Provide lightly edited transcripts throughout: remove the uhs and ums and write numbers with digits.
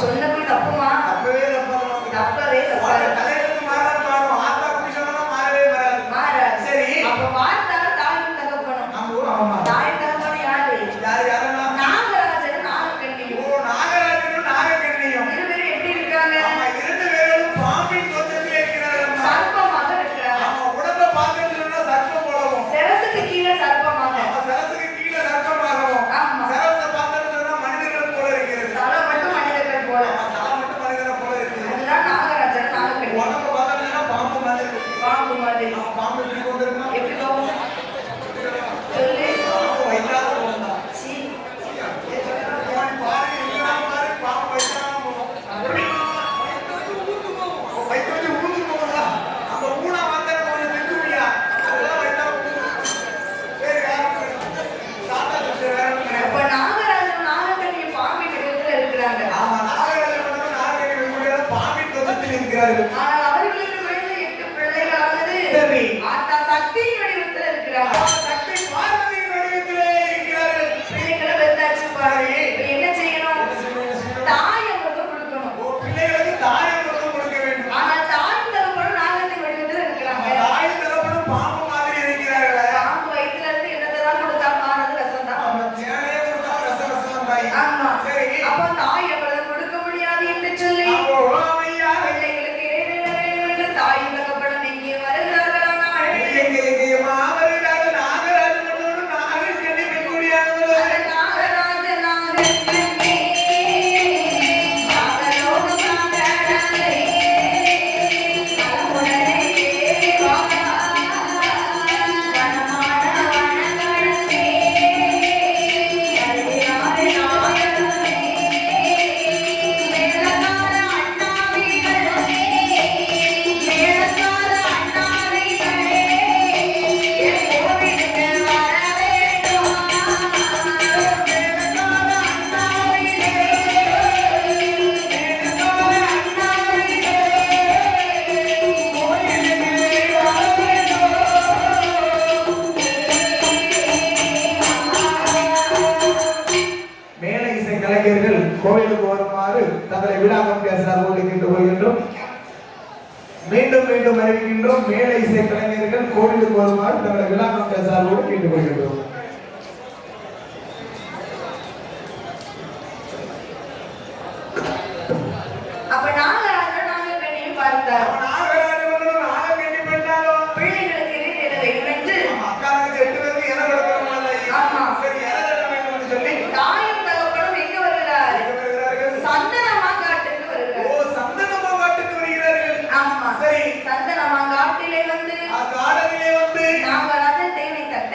சொன்னபடி தப்புமா? தப்பவே தப்பாது. தப்பவே தப்பாது. தலையிலிருந்து மாறாத பாடம். ஆத்தா குடி சொன்னா மாறவே மாறாது. மாறாது. சரி. அப்ப வார்த்தால தாயும் தகப்பனும். ஆமா. தாயும் தகப்பனும் யாரு? யாரெல்லாம்? நாகராஜனும் நாகக்கண்ணியும். ஓ, நாகராஜனும் நாகக்கண்ணியும். இருவரும் எப்படி இருக்காங்க? ஆமா, இரண்டு பேரும் பாம்பின் தோற்றத்திலே இருக்கிறார்கள். சர்ப்பமாக இருக்கிறாங்க. ஆமா, உடம்ப பார்த்தீங்கன்னா சர்ப்பம் போலவும். சிரசுக்கு கீழே சர்ப்பமாக. சிரசுக்கு கீழே சர்ப்பமாகவும். ஆமா. சிரசை பார்த்தீங்கன்னா மனிதர்கள் போல இருக்கிறது. தலை மட்டும் மனிதர்கள் போல. தலை மட்டும் மனிதர்கள் போல இருக்குது. அதுதான் நாகராஜன் நாகக்கண்ணி. உடம்ப பார்த்தீங்கன்னா பாம்பு மாதிரி இருக்கு. பாம்பு மாதிரி. பாம்பு எப்படி கொண்டிருக்கா? எப்படி போகும்? சொல்லு. பாம்பு வைக்காத போகுதா? சீ. பாரு, எங்கெல்லாம் பாரு, பாம்பு வைக்காம போகும். வைத்து வச்சு ஊந்து போகுதா? அந்த ஊனா வார்த்தை கொஞ்சம் திட்டுவியா? அதெல்லாம் வைத்தா சரி, சாத்தா வேற அப்ப நாகராஜன் நாகக்கண்ணியும் பாம்பின் வடிவத்துல இருக்கிறாங்க. ஆமா, நாகராஜன் நாகக்கண்ணி பாம்பின் தோற்றத்தில் இருக்கிறார்கள். ஆனால் அவர்களுக்கு பிறந்த 8 பிள்ளைகளானது சரி. ஆத்தா சக்தியின் வடிவத்துல இருக்கிறாங்க. சக்தி பார்வதியின் வடிவத்திலே இருக்கிறார்கள். பிள்ளைகளை பெத்தாச்சு பாரு. இப்ப என்ன செய்யணும்? தாய் அமிர்தம் கொடுக்கணும். பிள்ளைகளுக்கு தாயம் கொடுக்க வேண்டும். ஆனால் தாய் தகப்பனும் நாகத்தின் வடிவத்துல இருக்கிறாங்க. தாய் தகப்பனும் பாம்பு மாதிரி இருக்கிறார்களே. பாம்பு வயிற்றுல இருந்து என்னதான் கொடுத்தா மாறது ரசம் தான். அவங்க தேனையே கொடுத்தா ரசம் தாய். ஆமா. சரி. அப்ப தாய் அமிர்தம் கொடுக்க முடியாது என்று சொல்லி பிள்ளைகளுக்கு இடைவேளை வேண்டும் என்று தாய் தகப்பனும் இங்கே வருகிறார்களானால் கலைஞர்கள் கோவிலுக்கு வருமாறு தங்களை விழா கமிட்டியாளர்கள் கேட்டுக் கொள்கின்றோம். மீண்டும் மீண்டும் அறிவிக்கின்றோம். மேலை இசை கலைஞர்கள் கோவிலுக்கு வருமாறு தங்களை விழா கமிட்டியாளர்களோடு கேட்டுக் கொள்கின்றோம். அப்ப நாகராஜன் நாகக்கண்ணியும் பார்த்தார். பிள்ளைகளுக்கு இடைவேளை வேண்டும் என்று தாயும் தகப்பனும் எங்க வருகிறார்? சந்தனமாங்காட்டுக்கு வருகிறார். ஆமா. சந்தனமாங்காட்டிலே வந்து நாகராஜன் தேனை தட்ட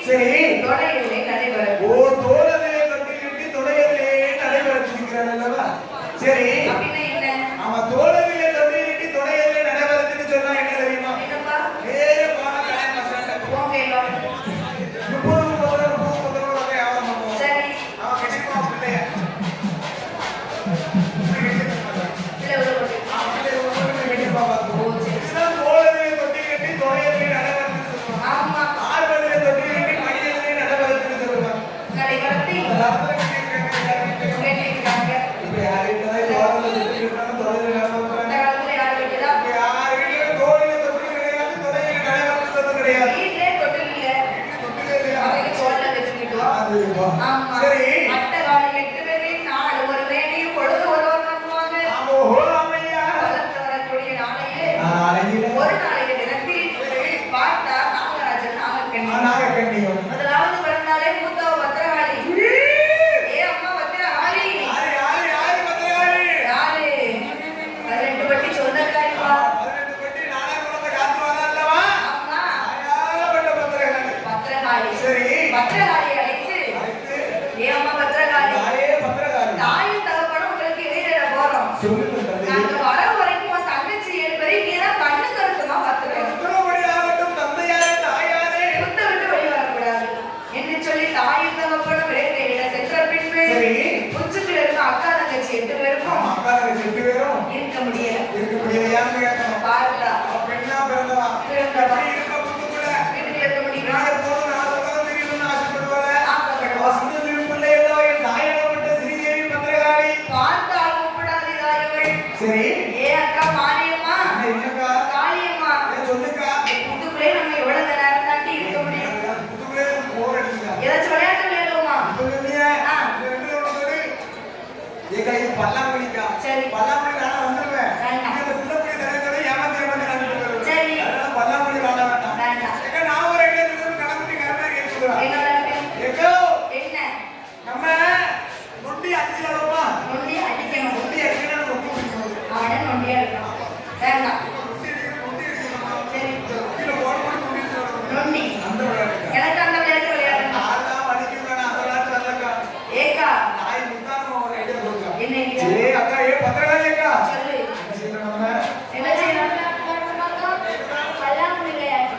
சரி தொடையிலே நடைபெற. ஓ தோளத்திலே தொட்டி கட்டி தொடையிலே நடைபெற சொல்லிக்கிறார் அல்லவா? சரி அப்படின்னா என்ன? அவன் தோளத்திலே தொட்டி கட்டி தொடையிலே நடைபெறதுன்னு சொன்னா என்ன தெரியுமா? என்னப்பா? நேரே போன கடை மசாலா போங்க எல்லாம். சரி அவன் கண்டிப்பா பிள்ளைய இல்ல உள்ள போட்டு. கண்டிப்பா பார்த்து ஓ சரி. இதுதான் தோளத்திலே தொட்டி கட்டி தொடையிலே நடைபெறதுன்னு சொல்லுவாங்க. ஆமா ஆர்வத்திலே தொட்டி கட்டி மடியிலே நடைபெறதுன்னு சொல்லுவாங்க. நடைபெறத்தி கேட்டிருக்காங்க. இப்ப யாருக்கிட்ட தோளத்திலே தொட்டி கட்டாலும் தொடையிலே நடைபெறாங்க. அந்த காலத்துல யாரு வைக்கிறா? யாருக்கிட்ட தோளிலே தொட்டி கிடையாது தொடையிலே நடைபெறது கிடையாது. வீட்டிலே தொட்டில் இல்ல. அவங்க தோல்ல வச்சுக்கிட்டோம். ஆமா. சரி அட்டை காலி 8 பேரு, நாலு ஒரு வேணி, பொழுது ஒரு பண்ணுவாங்க. ஆமோ ராமையா வளர்த்து வரக்கூடிய நாளையே அழகில ஒரு நாளைய தினத்தில் பார்த்தா நாகராஜன் நாகக்கண்ணி. நாகக்கண்ணியம் முதலாவது பிறந்தாலே மூத்தவ பத்திரகாளி. ஏ அம்மா பத்திரகாளி. யாரு யாரு யாரு பத்திரகாளி யாரு? 18 பட்டி சொந்தக்காரிப்பா. 18 பட்டி நானே குழந்தை காத்து வர அல்லவா? ஆமா யாரப்பட்ட பத்திரகாளி? பத்திரகாளி. சரி பத்திரகாளியை அழைத்து ஏ அம்மா பத்திரகாளி, தாயே பத்திரகாளி தாயும் தகப்பனும் உங்களுக்கு எதிரிட போறோம். சொல்லுங்க தந்தை. நாங்க வர வரைக்கும் உன் தங்கச்சி 7 பேரை நீதான் கண்ணு கருத்துமா பாத்துக்கணும். உத்தரவுப்படியாகட்டும் தந்தையாரே தாயாரே. சுத்த விட்டு வெளி வரக்கூடாது என்று சொல்லி தாயும் தகப்பனும் வேட்டையிட சென்ற பின்பு சரி உச்சுக்குள்ள இருக்க அக்கா தங்கச்சி 8 பேருக்கும் அக்காரங்க 2 பேரும் இருக்க முடியல. இருக்க முடியலையான்னு கேட்கணும். பார்த்தா அவ பெண்ணா பிறந்தவா பிறந்தவா. எப்படி இருக்க புத்துக்குள்ள வீட்டுக்குள்ள இருக்க முடியுமா? நாளை போதும் நாலு உலகம் தெரியணும்னு ஆசைப்படுவாங்க. ஆசைப்படுவா. பிள்ளை எல்லாம் என் தாயாகப்பட்ட ஸ்ரீதேவி பத்திரகாளி. பார்த்தால் கூப்பிடாதீராயவள். சரி ஏ அக்கா மாரியம்மா, என்னக்கா காளியம்மா, சொல்லுக்கா புத்துக்குள்ளே நம்ம எவ்வளவு நேரம் தாண்டி இருக்க முடியும்? புத்துக்குள்ளே போர் அடிச்சுக்கா ஏதாச்சும் விளையாட்டு விளையாடுவோமா? பல்லாங்குழிக்கா சரி. பல்லாங்குழி நானும் வந்துருவேன். வேண்டாம். இந்த புள்ளக்குழி நிறைய ஏமாத்தி ஏமாத்தி நான் சரி. அதனால பல்லாங்குழி வாழ வேண்டாம். வேண்டாம். ஏக்கா நான் ஒரு ஐடியா கணக்குட்டி கரெக்டா கேட்டுருவேன். என்ன விளையாட்டு? ஏக்கோ என்ன? நம்ம நொண்டி அடிச்சுலாமா? நொண்டி அடிக்கணும். நொண்டி அடிக்கணும் எனக்கு ரொம்ப பிடிக்கும். அவனே நொண்டியா இருக்கணும். வேண்டாம். நொண்டி அடிக்கணுமா? சரி. கீழே போட போட நொண்டி அடிக்கணும். நொண்டி. அந்த விளையாட்டு எனக்கு அந்த விளையாட்டு விளையாடணும். ஆளா வலிக்கு வேணாம் அந்த விளையாட்டு நல்லக்கா. ஏக்கா நாய் முத்தாம ஒரு ஐடியா கொடுக்கா. என்ன idea? ஏய் அக்கா ஏ பத்திரகாளி அக்கா. சொல்லு. என்ன நம்ம என்ன செய்யணும்? பல்லாங்குழி விளையாட்டு.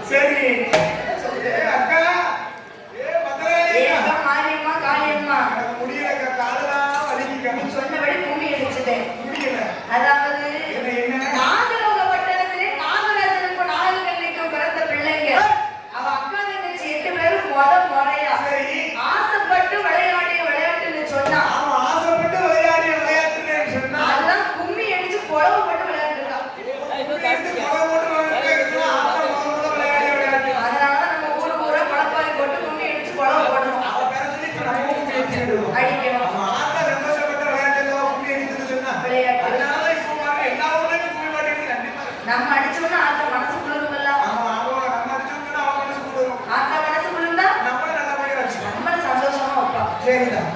சரி அக்கா ஏப்பா மாரியம்மா காளியம்மா முடியல காலெல்லாம் வலிக்குங்க நீ சொன்னபடி கும்மி அடிச்சுட்டேன். முடியல அதாவது என்ன நாகலோக பட்டணத்திலே நாகராஜனுக்கும் நாகக்கண்ணிக்கும் பிறந்த பிள்ளைங்க. அவ அக்கா தங்கச்சி 8 பேரும் முறையா சரி ஆசைப்பட்டு விளையாடிய விளையாட்டுன்னு சொன்னா அவன் ஆசைப்பட்டு விளையாடிய விளையாட்டுன்னு சொன்னா அதுதான் கும்மி அடிச்சு குழவு போட்டு விளையாண்டுருக்கா. அதனால நம்ம ஊரு ஊரா பழப்பாரி போட்டு கும்மி அடிச்சு குழவு போடணும், அடிக்கணும். விளையாட்டு நம்ம அடிச்சோம்னா ஆத்த மனசு குளிருமில்ல. ஆத்த மனசு குளிர்ந்தா நம்மள சந்தோஷமா வைப்பா.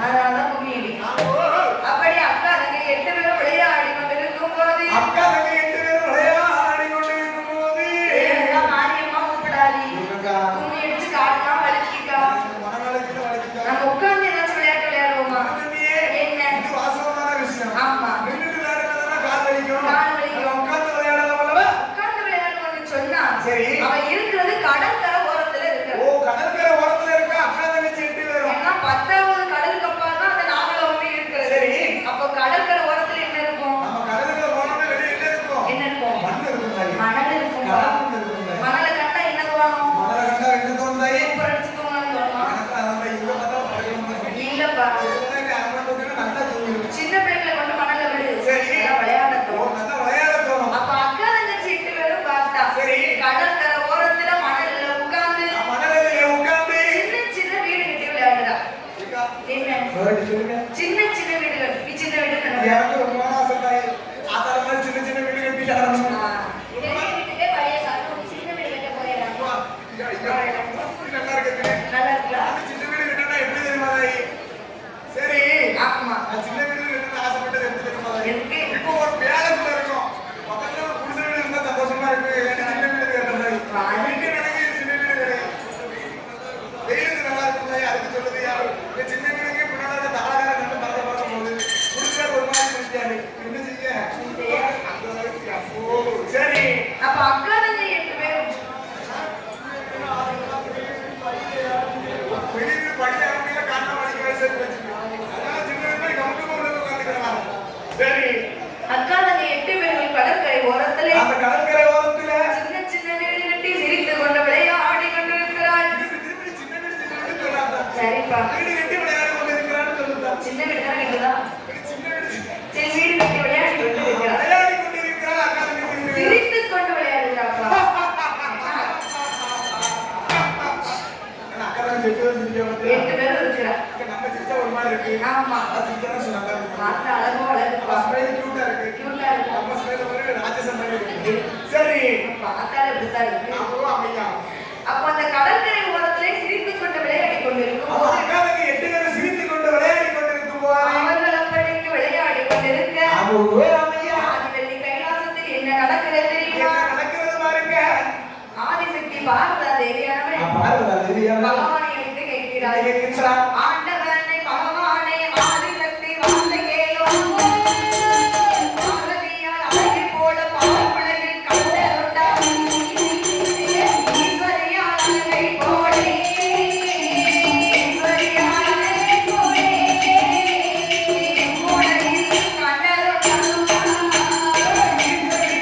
அதனாலதான் கும்மி அடி. அப்படி அக்கா தங்கை 8 பேரும் விளையாடி கொண்டிருக்கும் போது மாரியம்மா கூப்பிடாதி கும்மி அடிச்சு காட்டலாம் வலிக்கிக்கா. நம்ம உட்கார்ந்து ஏதாச்சும் விளையாட்டு விளையாடுவோமா? என்ன? ஆமா கால் வலிக்கும். உட்கார்ந்து விளையாடுவோம்னு சொன்னா அவ இருக்கிறது கடற்கரை ஓரத்துல இருக்கு. ஏன்னா 10வது கடலுக்கு அப்பால் தான் அந்த நாகலோகமே இருக்கிறது. அப்போ கடற்கரை ஓரத்துல என்ன இருக்கும்? என்ன இருக்கும்? மணல் இருக்கும். மணலை கண்டா என்ன தோணும்? சூப்பர் அடிச்சு தூங்கணும்னு தோணும். இல்லப்பா, சின்ன பிள்ளைங்களை கொண்டு மணல்ல விடு, விளையாட தோணும். அப்ப அக்கா தங்கச்சி 8 பேரும் பார்த்தா கடற்கரை ஓரத்துல மணல்ல உட்கார்ந்து சின்ன சின்ன வீடு கட்டி விளையாடுறா. என்ன சின்ன சின்ன வீடுகள்? நீ சின்ன வீடு நல்லா இருக்கா? சரி ஆமா. சின்ன வீடு ஆசைப்பட்டது எப்படி தெரியுமா? எதுக்கு? இப்போ ஒரு பேலஸ்ல இருக்கும். பக்கத்துல ஒரு குடிசை வீடு இருந்தா சந்தோஷமா இருக்கு. சின்ன வீடு கேட்டது. வீட்டு நினைக்க சின்ன வீடு கிடையாது. வெயிலுக்கு நல்லா இருக்குல்ல, அதுக்கு சொல்லுது யாரு? இந்த சின்ன வீடுக்கு பின்னாடி தாளாக கண்டு பறக்க பறக்க போகுது. குடிசை ஒரு மாதிரி குடிச்சாரு. என்ன செய்ய? அப்போ சரி. அப்ப அக்கா தங்கை 8 பேரும் வெளியில படி ஆரம்பிக்க காட்ட படிக்க வயசு வச்சுக்கோ. அதனால சின்ன வீடு கம்முன்னு உள்ள உட்காந்துக்கிறாங்க. சரி அக்கா தங்கை 8 பேரும் கடற்கரை ஓரத்திலே அந்த கடற்கரை ஓரத்துல சின்ன சின்ன வீடு கட்டி சிரித்து கொண்டு விளையாடி கொண்டிருக்கிறாள். சரிப்பா, வீடு கட்டி விளையாடி கொண்டிருக்கிறான்னு சொல்லுதா? சின்ன வீடு தான் கட்டுதா? சின்ன வீடு சரி, வீடு கட்டி விளையாடி கொண்டிருக்கிறாள். விளையாடி கொண்டிருக்கிறாள். அக்கா தங்கச்சி சிரித்து கொண்டு விளையாடுறாப்பா. அக்கா தங்கச்சி 8 பேரும் இருக்கிறா. நம்ம சிரிச்சா ஒரு மாதிரி இருக்கு. ஆமா, அது சிரிச்சா சொன்னாங்க. பார்த்த அழகோ அழகுப்பா. ஸ்மைல் கியூட்டா இருக்கு. கியூட்டா இருக்கு. நம்ம ஸ்மைல் ஒரு ராஜசம் மாதிரி இருக்கு. சரி பார்த்தாலே இப்படித்தான் இருக்கு. அப்போ அமையா. அப்ப அந்த கடற்கரை ஓரத்திலே சிரித்து கொண்டு விளையாடி கொண்டிருக்கும் அப்ப அக்கா தங்கச்சி 8 பேரும் சிரித்து கொண்டு விளையாடி கொண்டிருக்கும் போது அவர்கள் அப்படிக்கு விளையாடி கொண்டிருக்க அமையா. ஆதிவள்ளி கைலாசத்தில் என்ன நடக்கிறது தெரியுமா? என்ன நடக்கிறது பாருங்க. ஆதிசக்தி பார்வதா தேவியானவள் பார்வதா தேவியானவள் பகவானை எடுத்து கேட்கிறாள். கேட்கிறாள். ஆண்டவனை பகவானே ஆதிசக்தி வார்த்தை கேளும். பார்வதியால் அழகை போல பால்குழையில் கண்டதுண்டா? ஈஸ்வரியால் அழகை போலே, ஈஸ்வரியால் அழகை போலே, மூளையில் கண்டதுண்டா? ஈஸ்வரி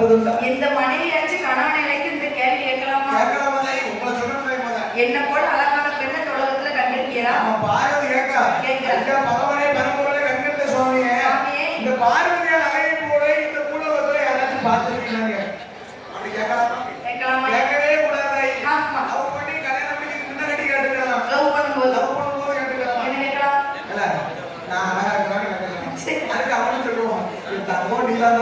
பண்றதுண்டா? இந்த மனைவியாச்சு கணவன் நிலைக்கு இந்த கேள்வி கேட்கலாமா? கேட்கலாமா தாய்? உங்களை சொல்றேன் போத. என்ன போல அழகான பெண்ணை உலகத்துல கண்டிருக்கிறா? நம்ம பார்வதி கேட்கா. ஐயா பகவானே பரம்பொருளே கண்கண்ட சுவாமியே. இந்த பார்வதியா நகையை போல இந்த பூலோகத்துல யாராச்சும் பார்த்திருக்கீங்க? அப்படி கேட்கலாமா? கேட்கலாமா? கேட்கவே கூடாது தாய். ஆமா. லவ் பண்ணி கல்யாணம் பண்ணி முன்ன கட்டி கேட்டுக்கலாம். லவ் பண்ணும்போது கேட்டுக்கலாம். என்ன கேட்கலாம்? இல்ல நான் அழகா இருக்கேன்னு கேட்கலாம். அதுக்கு அவனும் சொல்லுவான். இந்த தங்கோ நீதான்